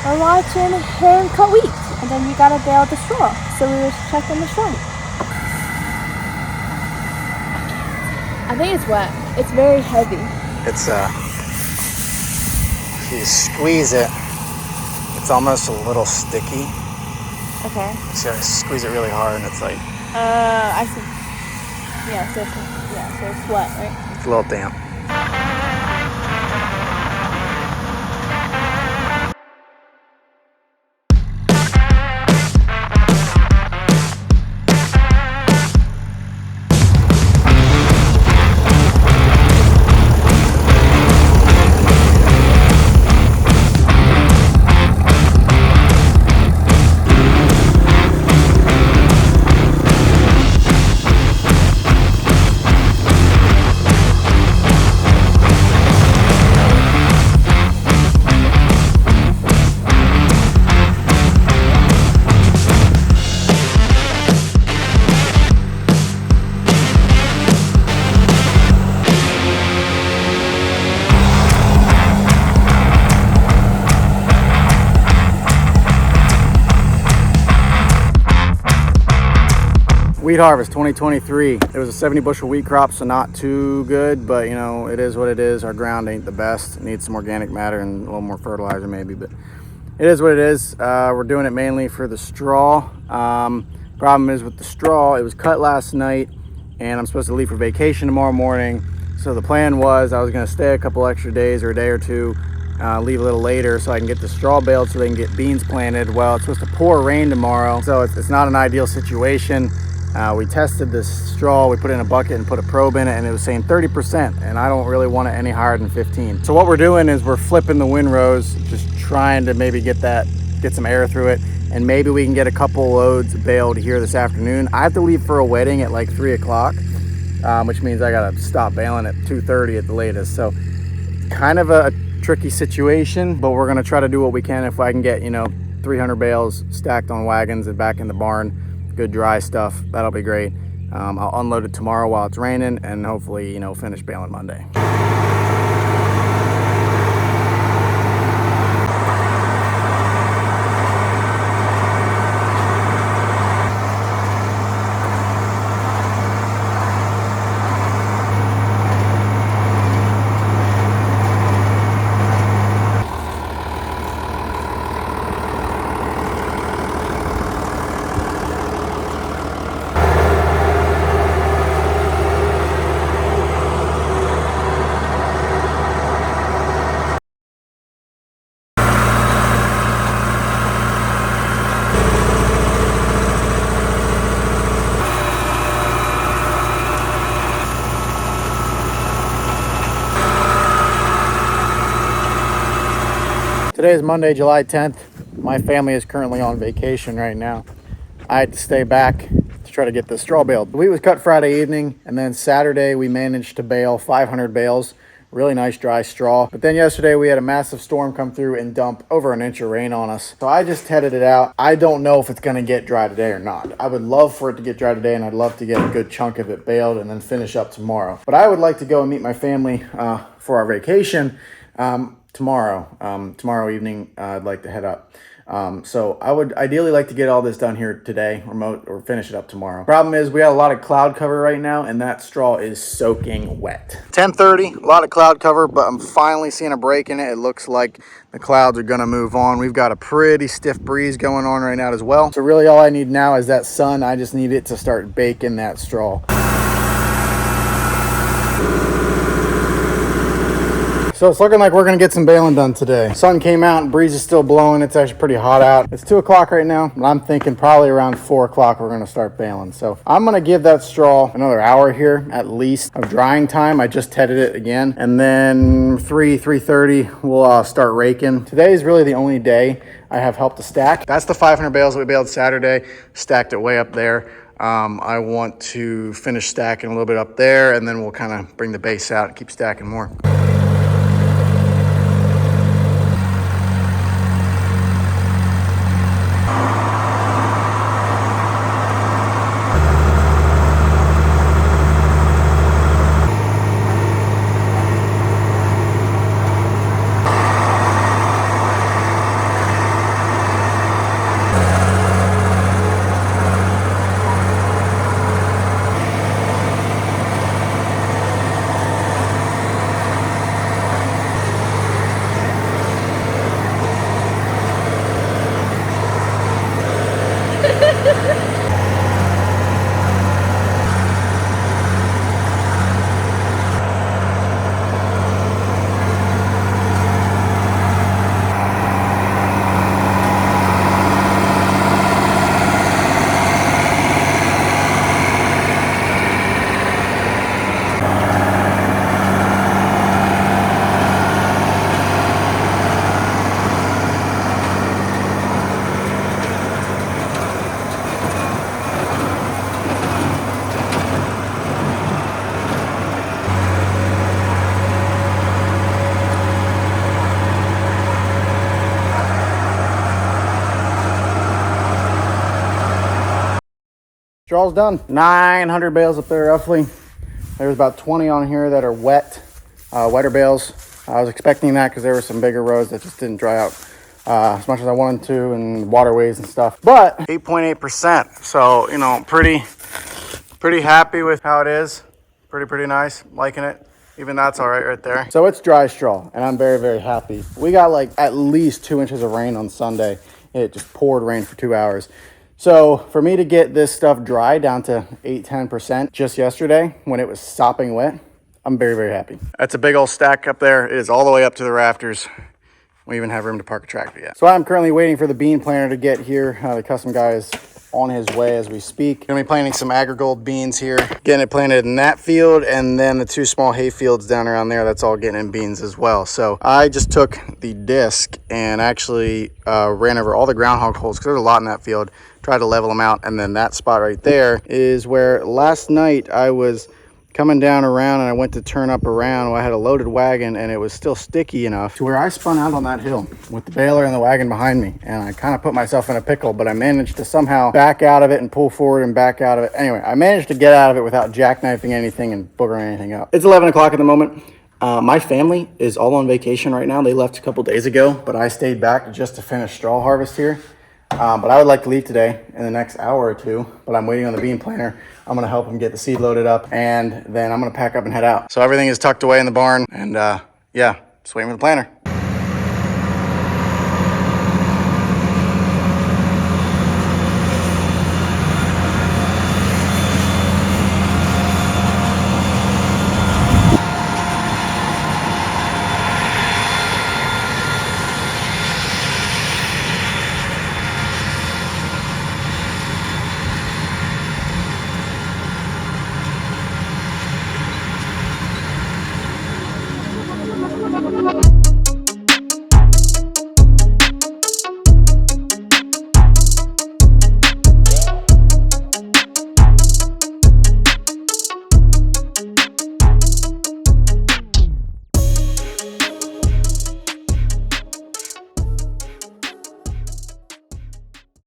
we're watching him cut wheat, and then you gotta bale the straw. So we were checking the straw. I think it's wet. It's very heavy. It's if you squeeze it, it's almost a little sticky. Okay. So I squeeze it really hard, and it's like. I see. Yeah, so it's wet, right? It's a little damp. Wheat harvest 2023. It was a 70 bushel wheat crop, so not too good, but you know, it is what it is. Our ground ain't the best. It needs some organic matter and a little more fertilizer maybe, but it is what it is. We're doing it mainly for the straw. Problem is with the straw, it was cut last night and I'm supposed to leave for vacation tomorrow morning. So the plan was I was gonna stay a couple extra days or a day or two, leave a little later so I can get the straw baled so they can get beans planted. Well, it's supposed to pour rain tomorrow, so it's not an ideal situation. We tested this straw, we put it in a bucket and put a probe in it, and it was saying 30%, and I don't really want it any higher than 15. So what we're doing is we're flipping the windrows, just trying to maybe get some air through it, and maybe we can get a couple loads baled here this afternoon. I have to leave for a wedding at like 3 o'clock, which means I gotta stop baling at 2:30 at the latest. So kind of a tricky situation, but we're gonna try to do what we can. If I can get, 300 bales stacked on wagons and back in the barn, good dry stuff, that'll be great. I'll unload it tomorrow while it's raining and hopefully, finish baling Monday. Today is Monday, July 10th. My family is currently on vacation right now. I had to stay back to try to get the straw baled. The wheat was cut Friday evening, and then Saturday we managed to bale 500 bales. Really nice dry straw. But then yesterday we had a massive storm come through and dump over an inch of rain on us. So I just headed it out. I don't know if it's gonna get dry today or not. I would love for it to get dry today, and I'd love to get a good chunk of it baled and then finish up tomorrow. But I would like to go and meet my family for our vacation tomorrow evening. I'd like to head up. So I would ideally like to get all this done here today or finish it up tomorrow. Problem is we got a lot of cloud cover right now and that straw is soaking wet. 10:30, a lot of cloud cover, but I'm finally seeing a break in it. It looks like the clouds are gonna move on. We've got a pretty stiff breeze going on right now as well. So really all I need now is that sun. I just need it to start baking that straw. So it's looking like we're gonna get some baling done today. Sun came out and breeze is still blowing. It's actually pretty hot out. It's 2 o'clock right now, but I'm thinking probably around 4 o'clock we're gonna start baling. So I'm gonna give that straw another hour here at least of drying time. I just headed it again. And then 3:30 we'll start raking. Today is really the only day I have helped to stack. That's the 500 bales that we baled Saturday. Stacked it way up there. I want to finish stacking a little bit up there, and then we'll kind of bring the base out and keep stacking more. straw's done. 900 bales up there roughly. There's about 20 on here that are wet, wetter bales. I was expecting that because there were some bigger rows that just didn't dry out as much as I wanted to, and waterways and stuff. But 8.8%, so you know, pretty happy with how it is. Pretty nice, liking it. Even that's all right there. So it's dry straw, and I'm very happy. We got like at least 2 inches of rain on Sunday. It just poured rain for 2 hours. So for me to get this stuff dry down to 8-10% just yesterday when it was sopping wet, I'm very happy. That's a big old stack up there. It is all the way up to the rafters. We even have room to park a tractor yet. So I'm currently waiting for the bean planter to get here. The custom guy is on his way as we speak. Gonna be planting some Agrigold beans here. Getting it planted in that field, and then the 2 small hay fields down around there, that's all getting in beans as well. So I just took the disc and actually ran over all the groundhog holes, because there's a lot in that field. Tried to level them out, and then that spot right there is where last night I was coming down around and I went to turn up around. I had a loaded wagon and it was still sticky enough to where I spun out on that hill with the baler and the wagon behind me, and I kind of put myself in a pickle, but I managed to somehow back out of it and pull forward and back out of it. Anyway, I managed to get out of it without jackknifing anything and boogering anything up. It's 11 o'clock at the moment. My family is all on vacation right now. They left a couple days ago, but I stayed back just to finish straw harvest here. But I would like to leave today in the next hour or two, but I'm waiting on the bean planter. I'm going to help him get the seed loaded up, and then I'm going to pack up and head out. So everything is tucked away in the barn, and yeah, just waiting for the planter.